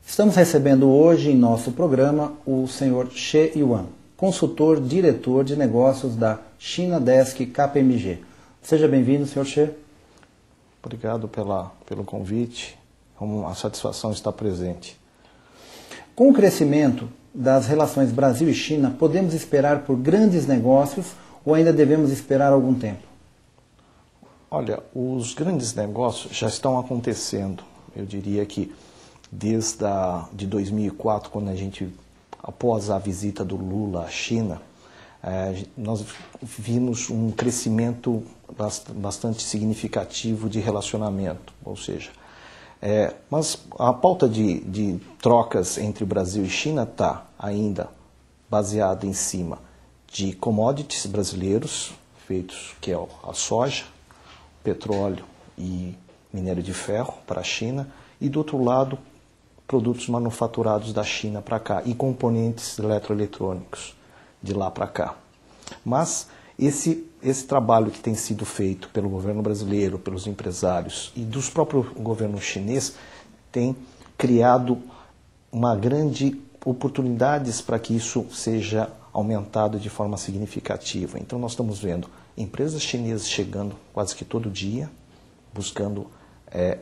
Estamos recebendo hoje em nosso programa o Sr. She Yuan, consultor diretor de negócios da China Desk KPMG. Seja bem-vindo, Sr. She. Obrigado pelo convite. É uma satisfação estar presente. Com o crescimento das relações Brasil e China, podemos esperar por grandes negócios ou ainda devemos esperar algum tempo? Olha, os grandes negócios já estão acontecendo. Eu diria que desde de 2004, quando após a visita do Lula à China, nós vimos um crescimento bastante significativo de relacionamento, ou seja, mas a pauta de trocas entre o Brasil e China está ainda baseada em cima de commodities brasileiros, que é a soja, petróleo e minério de ferro para a China, e do outro lado, produtos manufaturados da China para cá e componentes eletroeletrônicos de lá para cá. Mas esse trabalho que tem sido feito pelo governo brasileiro, pelos empresários e dos próprios governo chinês tem criado uma grande oportunidades para que isso seja aumentado de forma significativa. Então nós estamos vendo empresas chinesas chegando quase que todo dia, buscando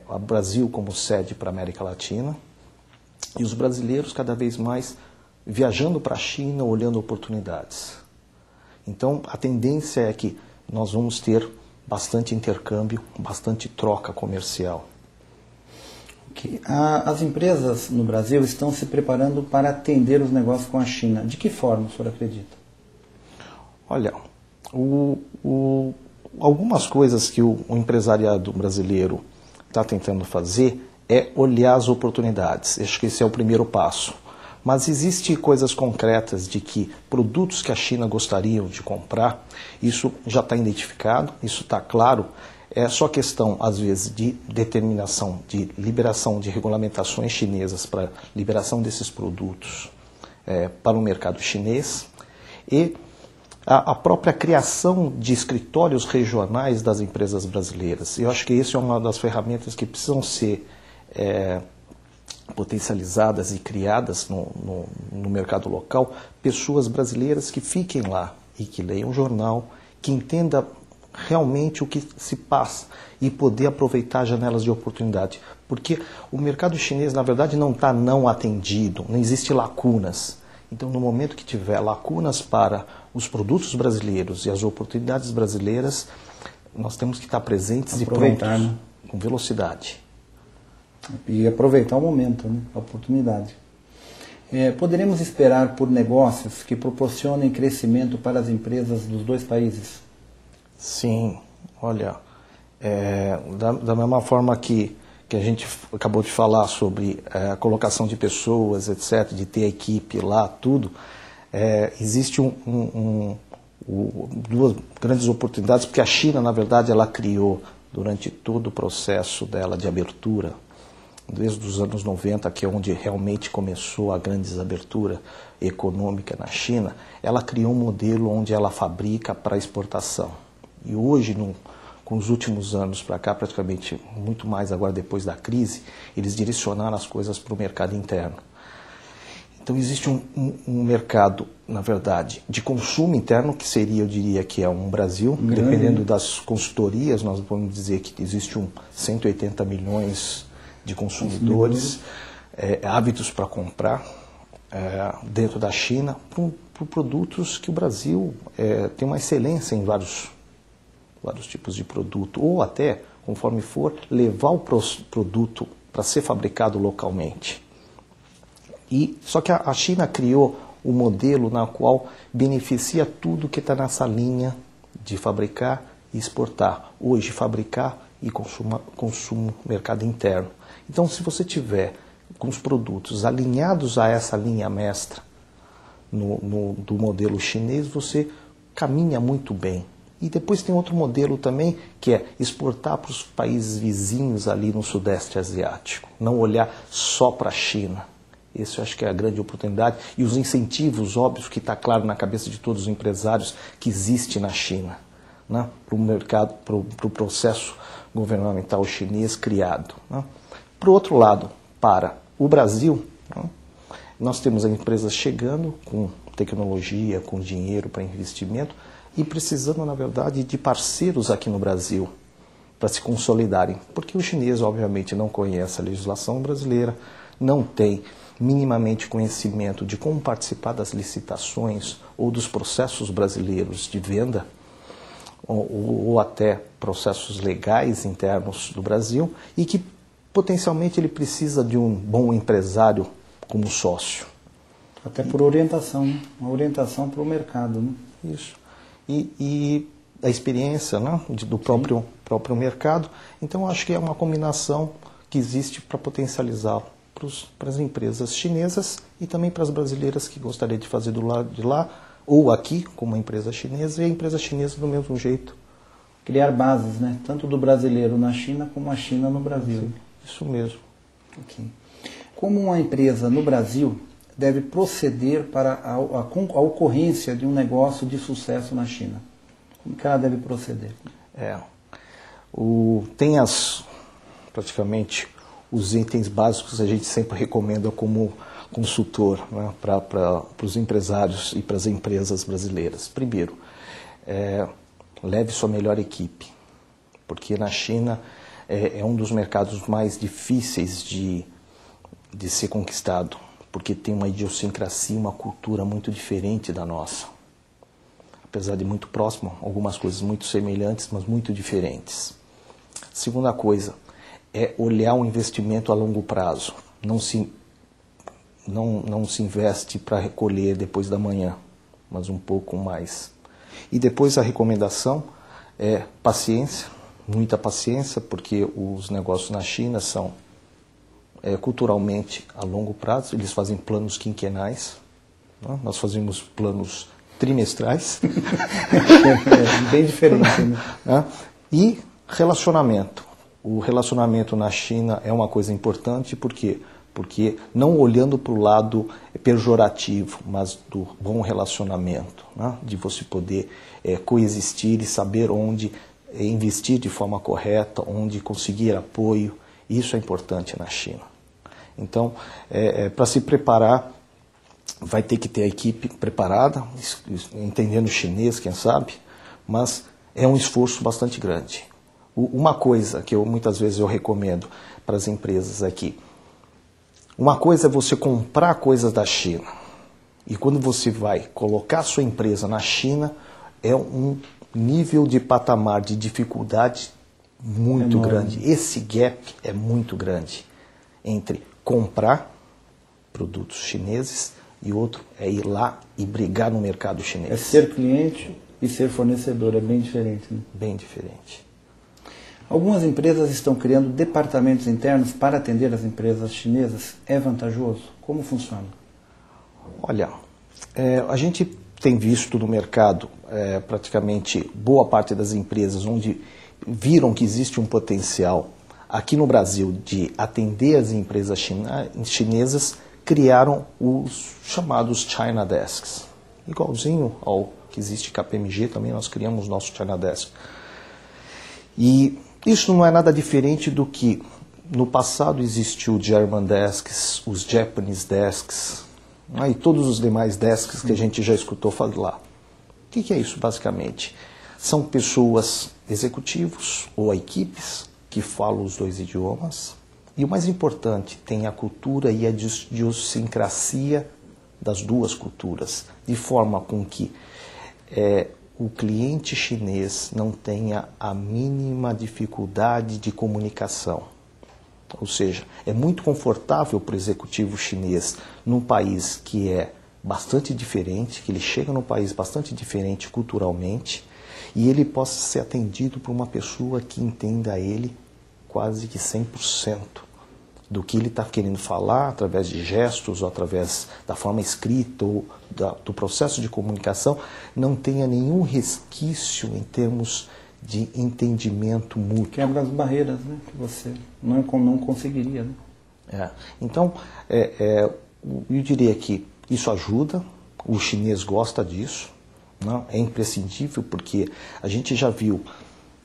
o Brasil como sede para a América Latina, e os brasileiros cada vez mais viajando para a China, olhando oportunidades. Então, a tendência é que nós vamos ter bastante intercâmbio, bastante troca comercial. Okay. As empresas no Brasil estão se preparando para atender os negócios com a China. De que forma o senhor acredita? Olha, algumas coisas que o empresariado brasileiro está tentando fazer é olhar as oportunidades. Acho que esse é o primeiro passo. Mas existem coisas concretas de que produtos que a China gostaria de comprar, isso já está identificado, isso está claro. É só questão, às vezes, de determinação, de liberação de regulamentações chinesas para liberação desses produtos para o mercado chinês e a própria criação de escritórios regionais das empresas brasileiras. Eu acho que isso é uma das ferramentas que precisam ser potencializadas e criadas no mercado local, pessoas brasileiras que fiquem lá e que leiam o jornal, que entendam realmente o que se passa e poder aproveitar janelas de oportunidade. Porque o mercado chinês, na verdade, não está não atendido, não existe lacunas. Então, no momento que tiver lacunas para os produtos brasileiros e as oportunidades brasileiras, nós temos que estar presentes e prontos, né? Com velocidade. E aproveitar o momento, né? A oportunidade. Poderemos esperar por negócios que proporcionem crescimento para as empresas dos dois países? Sim, olha, da mesma forma que a gente acabou de falar sobre a colocação de pessoas, etc., de ter a equipe lá, tudo, existe duas grandes oportunidades, porque a China, na verdade, ela criou, durante todo o processo dela de abertura, desde os anos 90, que é onde realmente começou a grande abertura econômica na China, ela criou um modelo onde ela fabrica para exportação. E hoje, com os últimos anos para cá, praticamente muito mais agora depois da crise, eles direcionaram as coisas para o mercado interno. Então existe um mercado, na verdade, de consumo interno, que seria, eu diria que é um Brasil, dependendo das consultorias, nós vamos dizer que existe 180 milhões de consumidores, hábitos para comprar dentro da China, por produtos que o Brasil tem uma excelência em vários tipos de produto, ou até, conforme for, levar o produto para ser fabricado localmente. Só que a China criou um modelo na qual beneficia tudo que está nessa linha de fabricar e exportar. Hoje, fabricar e consumo mercado interno. Então, se você tiver com os produtos alinhados a essa linha mestra do modelo chinês, você caminha muito bem. E depois tem outro modelo também, que é exportar para os países vizinhos ali no Sudeste Asiático. Não olhar só para a China. Esse eu acho que é a grande oportunidade. E os incentivos, óbvios, que está claro na cabeça de todos os empresários, que existe na China, né, para o mercado, para o processo governamental chinês criado. Né. Por outro lado, para o Brasil, Não? Nós temos empresas chegando com tecnologia, com dinheiro para investimento e precisando, na verdade, de parceiros aqui no Brasil para se consolidarem. Porque o chinês, obviamente, não conhece a legislação brasileira, não tem minimamente conhecimento de como participar das licitações ou dos processos brasileiros de venda, ou até processos legais internos do Brasil, e que potencialmente ele precisa de um bom empresário como sócio. Até por orientação, né? Uma orientação para o mercado. Né? Isso. E a experiência, né, do próprio mercado. Então, acho que é uma combinação que existe para potencializar para as empresas chinesas e também para as brasileiras que gostariam de fazer do lado de lá, ou aqui, como uma empresa chinesa, e a empresa chinesa do mesmo jeito. Criar bases, né? Tanto do brasileiro na China, como a China no Brasil. Sim, isso mesmo. Okay. Como uma empresa no Brasil deve proceder para a ocorrência de um negócio de sucesso na China? Como que ela deve proceder? Tem praticamente os itens básicos que a gente sempre recomenda como consultor, né, para os empresários e para as empresas brasileiras. Primeiro, leve sua melhor equipe, porque na China é um dos mercados mais difíceis de ser conquistado, porque tem uma idiosincrasia, uma cultura muito diferente da nossa. Apesar de muito próximo, algumas coisas muito semelhantes, mas muito diferentes. Segunda coisa, é olhar o investimento a longo prazo. Não se investe para recolher depois da manhã, mas um pouco mais. E depois a recomendação é paciência, muita paciência, porque os negócios na China são culturalmente a longo prazo, eles fazem planos quinquenais, né? Nós fazemos planos trimestrais. Bem diferente, né? E relacionamento. O relacionamento na China é uma coisa importante, por quê? Porque não olhando para o lado pejorativo, mas do bom relacionamento, né? De você poder coexistir e saber onde investir de forma correta, onde conseguir apoio, isso é importante na China. Então, para se preparar, vai ter que ter a equipe preparada, entendendo chinês, quem sabe, mas é um esforço bastante grande. Uma coisa que muitas vezes eu recomendo para as empresas aqui, uma coisa é você comprar coisas da China, e quando você vai colocar a sua empresa na China, é um nível de patamar de dificuldade muito grande. Esse gap é muito grande entre comprar produtos chineses e outro é ir lá e brigar no mercado chinês. É ser cliente e ser fornecedor, é bem diferente. Né? Bem diferente. Algumas empresas estão criando departamentos internos para atender as empresas chinesas. É vantajoso? Como funciona? Olha, a gente tem visto no mercado praticamente boa parte das empresas onde viram que existe um potencial aqui no Brasil de atender as empresas chinesas, criaram os chamados China Desks. Igualzinho ao que existe KPMG, também nós criamos nosso China Desk. E isso não é nada diferente do que no passado existiu o German Desks, os Japanese Desks, e todos os demais desks que a gente já escutou falar. O que é isso basicamente? São pessoas, executivos ou equipes que falam os dois idiomas e o mais importante, tem a cultura e a idiosincrasia das duas culturas, de forma com que o cliente chinês não tenha a mínima dificuldade de comunicação. Ou seja, é muito confortável para o executivo chinês num país que é bastante diferente, que ele chega num país bastante diferente culturalmente e ele possa ser atendido por uma pessoa que entenda ele quase que 100% do que ele está querendo falar, através de gestos, ou através da forma escrita, ou do processo de comunicação, não tenha nenhum resquício em termos de entendimento mútuo. Quebra as barreiras, né, que você não conseguiria. Né? Então, eu diria que isso ajuda, o chinês gosta disso, não? É imprescindível, porque a gente já viu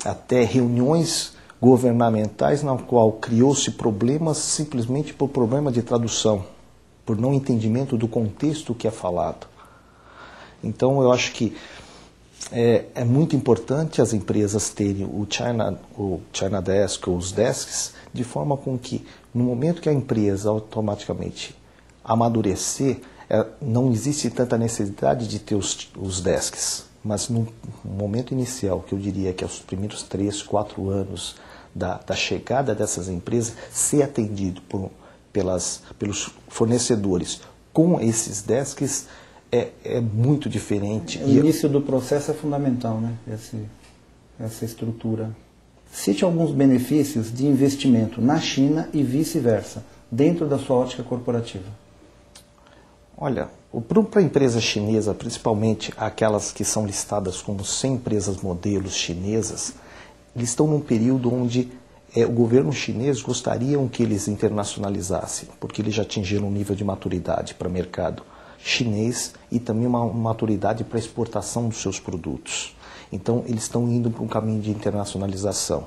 até reuniões governamentais na qual criou-se problemas simplesmente por problema de tradução. por não entendimento do contexto que é falado. Então, eu acho que é muito importante as empresas terem o China Desk ou os desks, de forma com que, no momento que a empresa automaticamente amadurecer, não existe tanta necessidade de ter os desks. Mas no momento inicial, que eu diria que é os primeiros 3, 4 anos da chegada dessas empresas, ser atendido pelos fornecedores com esses desks é muito diferente. O início do processo é fundamental, né? Essa estrutura. Cite alguns benefícios de investimento na China e vice-versa, dentro da sua ótica corporativa. Olha, para a empresa chinesa, principalmente aquelas que são listadas como 100 empresas modelos chinesas, eles estão num período onde o governo chinês gostaria que eles internacionalizassem, porque eles já atingiram um nível de maturidade para o mercado chinês e também uma maturidade para a exportação dos seus produtos. Então, eles estão indo para um caminho de internacionalização.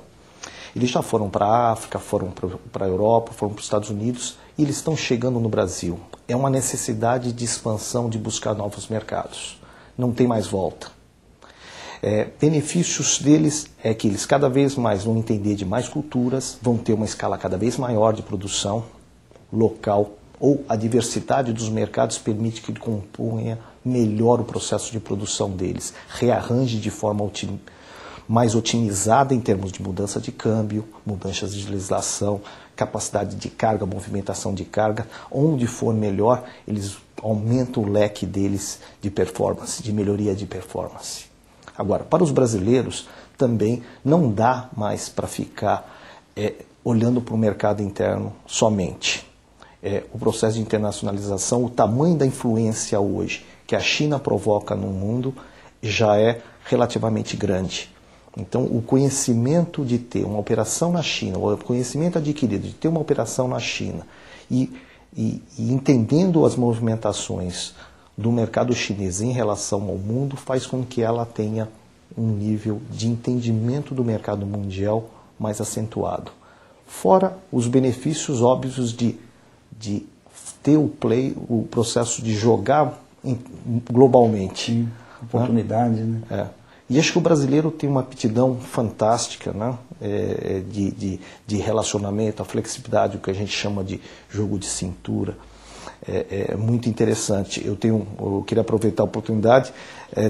Eles já foram para a África, foram para a Europa, foram para os Estados Unidos e eles estão chegando no Brasil. É uma necessidade de expansão, de buscar novos mercados. Não tem mais volta. Benefícios deles é que eles cada vez mais vão entender de mais culturas, vão ter uma escala cada vez maior de produção local, ou a diversidade dos mercados permite que ele componha melhor o processo de produção deles, rearranje de forma mais otimizada em termos de mudança de câmbio, mudanças de legislação, capacidade de carga, movimentação de carga. Onde for melhor, eles aumentam o leque deles de performance, de melhoria de performance. Agora, para os brasileiros, também não dá mais para ficar olhando para o mercado interno somente. O processo de internacionalização, o tamanho da influência hoje que a China provoca no mundo já é relativamente grande. Então, o conhecimento de ter uma operação na China, o conhecimento adquirido de ter uma operação na China e entendendo as movimentações do mercado chinês em relação ao mundo, faz com que ela tenha um nível de entendimento do mercado mundial mais acentuado. Fora os benefícios óbvios de ter o processo de jogar globalmente. Sim, oportunidade, né? E acho que o brasileiro tem uma aptidão fantástica, né? De relacionamento, a flexibilidade, o que a gente chama de jogo de cintura. É muito interessante. Eu queria aproveitar a oportunidade.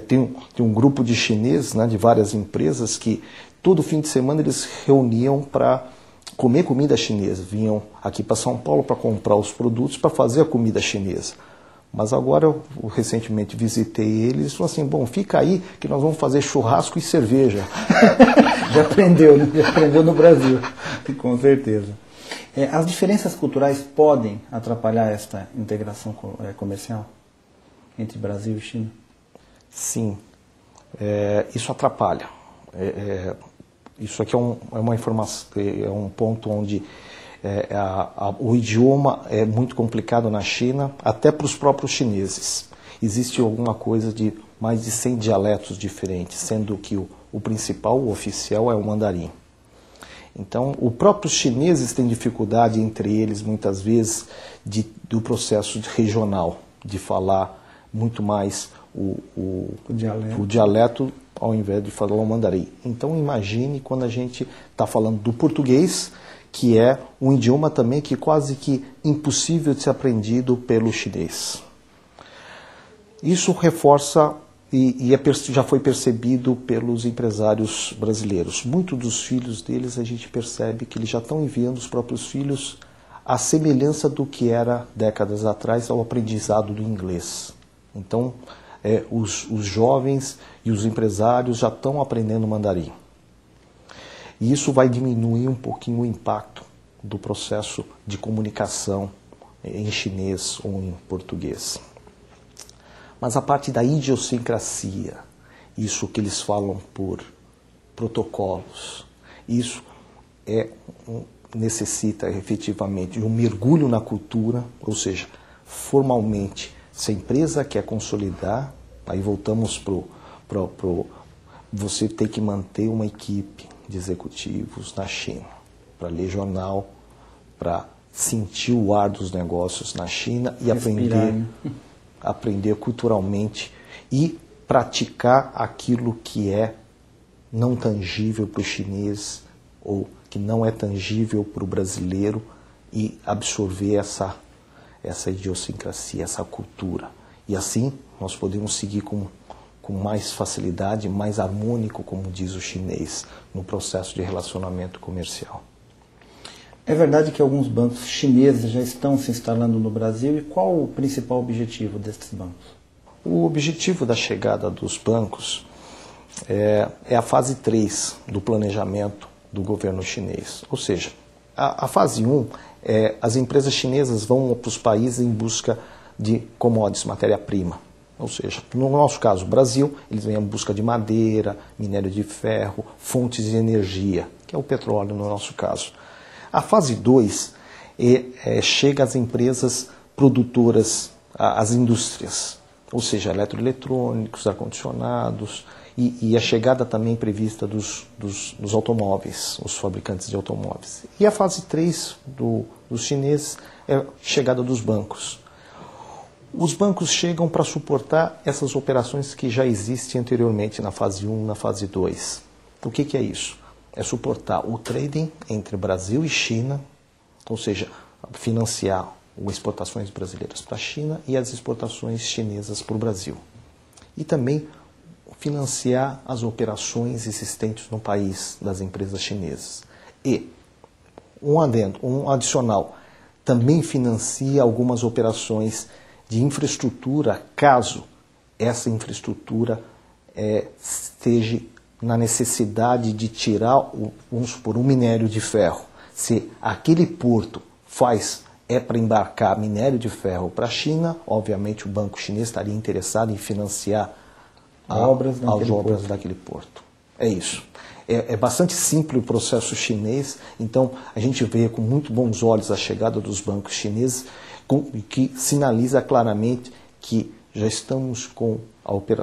Tem um grupo de chineses, né, de várias empresas, que todo fim de semana eles reuniam para comer comida chinesa. Vinham aqui para São Paulo para comprar os produtos para fazer a comida chinesa. Mas agora eu recentemente visitei eles e falei assim, bom, fica aí que nós vamos fazer churrasco e cerveja. Já aprendeu, né? Já aprendeu no Brasil, com certeza. As diferenças culturais podem atrapalhar esta integração comercial entre Brasil e China? Sim, isso atrapalha. Isso aqui é uma informação, é um ponto onde o idioma é muito complicado na China, até para os próprios chineses. Existe alguma coisa de mais de 100 dialetos diferentes, sendo que o principal, o oficial, é o mandarim. Então, os próprios chineses têm dificuldade entre eles, muitas vezes, do processo regional, de falar muito mais o dialeto ao invés de falar o mandarim. Então, imagine quando a gente está falando do português, que é um idioma também que quase que impossível de ser aprendido pelo chinês. Isso reforça já foi percebido pelos empresários brasileiros. Muitos dos filhos deles, a gente percebe que eles já estão enviando os próprios filhos à semelhança do que era décadas atrás ao aprendizado do inglês. Então, os jovens e os empresários já estão aprendendo mandarim. E isso vai diminuir um pouquinho o impacto do processo de comunicação em chinês ou em português. Mas a parte da idiosincrasia, isso que eles falam por protocolos, isso necessita efetivamente de um mergulho na cultura, ou seja, formalmente, se a empresa quer consolidar, aí voltamos para você ter que manter uma equipe de executivos na China, para ler jornal, para sentir o ar dos negócios na China e aprender culturalmente e praticar aquilo que é não tangível para o chinês ou que não é tangível para o brasileiro e absorver essa idiosincrasia, essa cultura. E assim nós podemos seguir com mais facilidade, mais harmônico, como diz o chinês, no processo de relacionamento comercial. É verdade que alguns bancos chineses já estão se instalando no Brasil, e qual o principal objetivo desses bancos? O objetivo da chegada dos bancos é a fase 3 do planejamento do governo chinês. Ou seja, a fase 1 as empresas chinesas vão para os países em busca de commodities, matéria-prima. Ou seja, no nosso caso, o Brasil, eles vêm em busca de madeira, minério de ferro, fontes de energia, que é o petróleo no nosso caso. A fase 2 chega às empresas produtoras, às indústrias, ou seja, eletroeletrônicos, ar-condicionados, e a chegada também prevista dos automóveis, os fabricantes de automóveis. E a fase 3 dos chineses é a chegada dos bancos. Os bancos chegam para suportar essas operações que já existem anteriormente na fase 1 e na fase 2. O que é isso? É suportar o trading entre Brasil e China, ou seja, financiar as exportações brasileiras para a China e as exportações chinesas para o Brasil. E também financiar as operações existentes no país das empresas chinesas. E, um adicional, também financia algumas operações de infraestrutura, caso essa infraestrutura esteja na necessidade de tirar, vamos supor, um minério de ferro. Se aquele porto para embarcar minério de ferro para a China, obviamente o banco chinês estaria interessado em financiar as obras daquele porto. É isso. É bastante simples o processo chinês, então a gente vê com muito bons olhos a chegada dos bancos chineses, que sinaliza claramente que já estamos com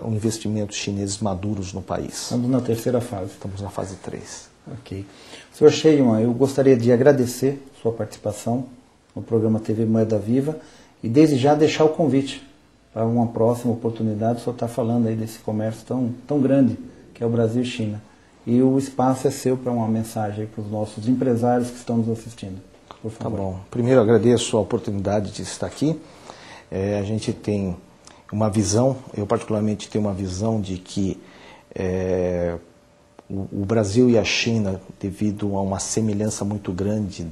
investimentos chineses maduros no país. Estamos na terceira fase. Estamos na fase 3. Ok. Sr. Sheinman, eu gostaria de agradecer sua participação no programa TV Moeda Viva e desde já deixar o convite para uma próxima oportunidade. O senhor está falando aí desse comércio tão grande que é o Brasil e China. E o espaço é seu para uma mensagem para os nossos empresários que estão nos assistindo. Por favor. Tá bom. Primeiro agradeço a oportunidade de estar aqui. A gente tem uma visão, eu particularmente tenho uma visão de que o Brasil e a China, devido a uma semelhança muito grande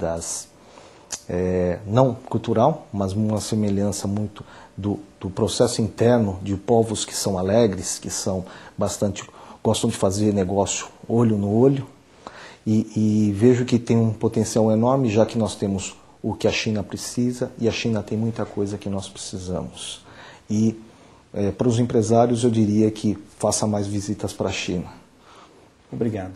não cultural, mas uma semelhança muito do processo interno de povos que são alegres, que gostam de fazer negócio olho no olho, e vejo que tem um potencial enorme, já que nós temos o que a China precisa e a China tem muita coisa que nós precisamos. E para os empresários eu diria que faça mais visitas para a China. Obrigado.